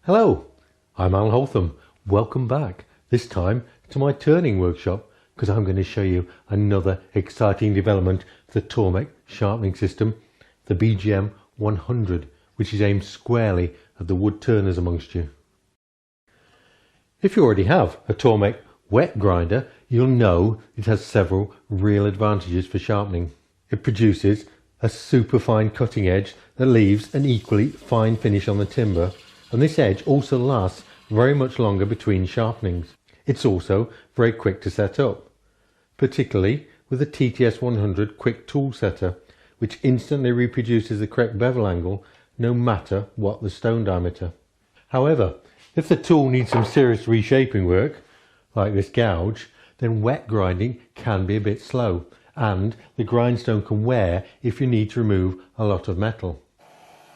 Hello, I'm Alan Holtham. Welcome back, this time to my turning workshop, because I'm going to show you another exciting development of the Tormek sharpening system, the BGM 100, which is aimed squarely at the wood turners amongst you. If you already have a Tormek wet grinder, you'll know it has several real advantages for sharpening. It produces a super fine cutting edge that leaves an equally fine finish on the timber, and this edge also lasts very much longer between sharpenings. It's also very quick to set up, particularly with the TTS 100 quick tool setter, which instantly reproduces the correct bevel angle no matter what the stone diameter. However, if the tool needs some serious reshaping work, like this gouge, then wet grinding can be a bit slow, and the grindstone can wear if you need to remove a lot of metal.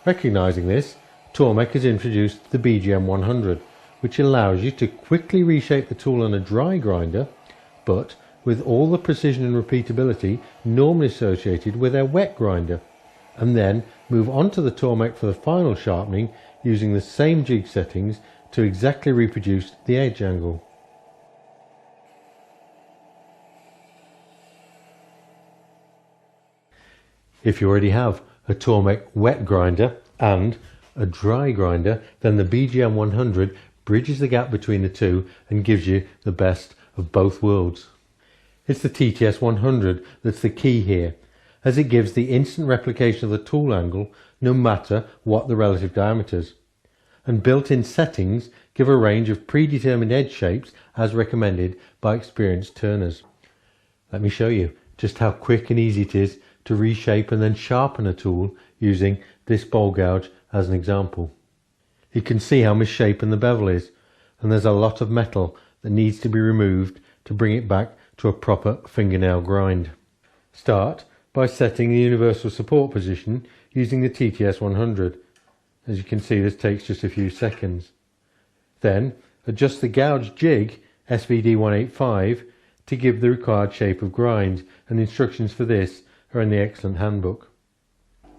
Recognising this, Tormek has introduced the BGM 100, which allows you to quickly reshape the tool on a dry grinder, but with all the precision and repeatability normally associated with a wet grinder, and then move on to the Tormek for the final sharpening using the same jig settings to exactly reproduce the edge angle. If you already have a Tormek wet grinder and a dry grinder, then the BGM 100 bridges the gap between the two and gives you the best of both worlds. It's the TTS 100 that's the key here, as it gives the instant replication of the tool angle no matter what the relative diameters, and built-in settings give a range of predetermined edge shapes as recommended by experienced turners. Let me show you just how quick and easy it is to reshape and then sharpen a tool using this bowl gouge as an example. You can see how misshapen the bevel is, and there's a lot of metal that needs to be removed to bring it back to a proper fingernail grind. Start by setting the universal support position using the TTS 100. As you can see, this takes just a few seconds. Then adjust the gouge jig SVD 185 to give the required shape of grind, and the instructions for this are in the excellent handbook.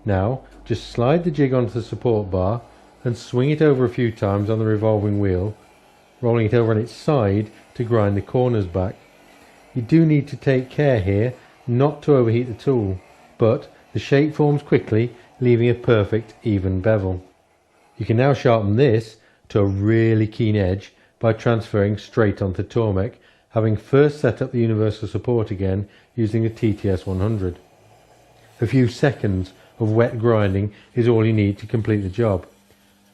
Now just slide the jig onto the support bar and swing it over a few times on the revolving wheel, rolling it over on its side to grind the corners back. You do need to take care here not to overheat the tool, but the shape forms quickly, leaving a perfect even bevel. You can now sharpen this to a really keen edge by transferring straight onto Tormek, having first set up the universal support again using the TTS 100. A few seconds of wet grinding is all you need to complete the job,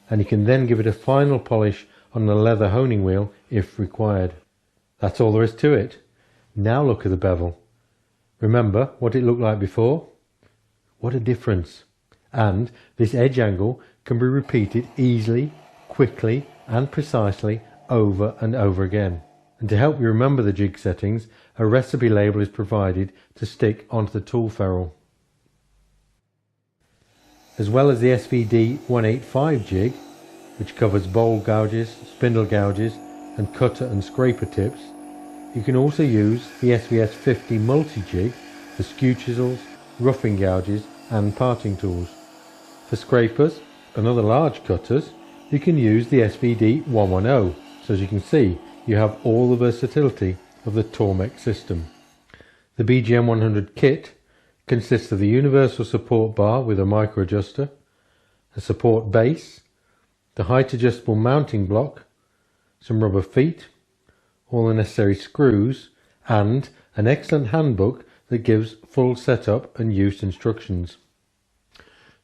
and you can then give it a final polish on the leather honing wheel if required. That's all there is to it. Now look at the bevel. Remember what it looked like before? What a difference! And this edge angle can be repeated easily, quickly and precisely over and over again. And to help you remember the jig settings, a recipe label is provided to stick onto the tool ferrule. As well as the SVD 185 jig, which covers bowl gouges, spindle gouges and cutter and scraper tips, you can also use the SVS 50 multi-jig for skew chisels, roughing gouges and parting tools. For scrapers and other large cutters, you can use the SVD 110, so as you can see, you have all the versatility of the Tormek system. The BGM 100 kit consists of the universal support bar with a micro adjuster, a support base, the height adjustable mounting block, some rubber feet, all the necessary screws, and an excellent handbook that gives full setup and use instructions.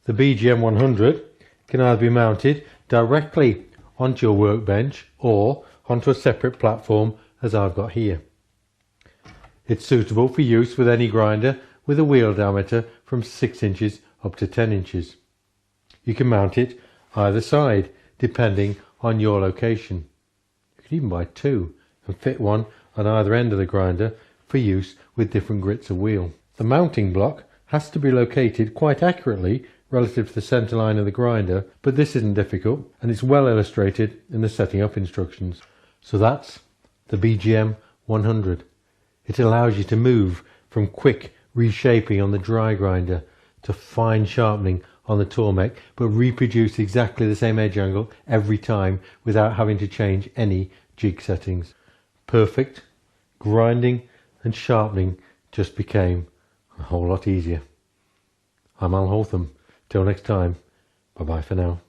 The BGM 100 can either be mounted directly onto your workbench or onto a separate platform as I've got here. It's suitable for use with any grinder with a wheel diameter from 6 inches up to 10 inches. You can mount it either side depending on your location. You can even buy two and fit one on either end of the grinder for use with different grits of wheel. The mounting block has to be located quite accurately relative to the centre line of the grinder, but this isn't difficult and it's well illustrated in the setting up instructions. So that's the BGM 100. It allows you to move from quick reshaping on the dry grinder to fine sharpening on the Tormek, but reproduce exactly the same edge angle every time without having to change any jig settings. Perfect. Grinding and sharpening just became a whole lot easier. I'm Al Holtham. Till next time, bye bye for now.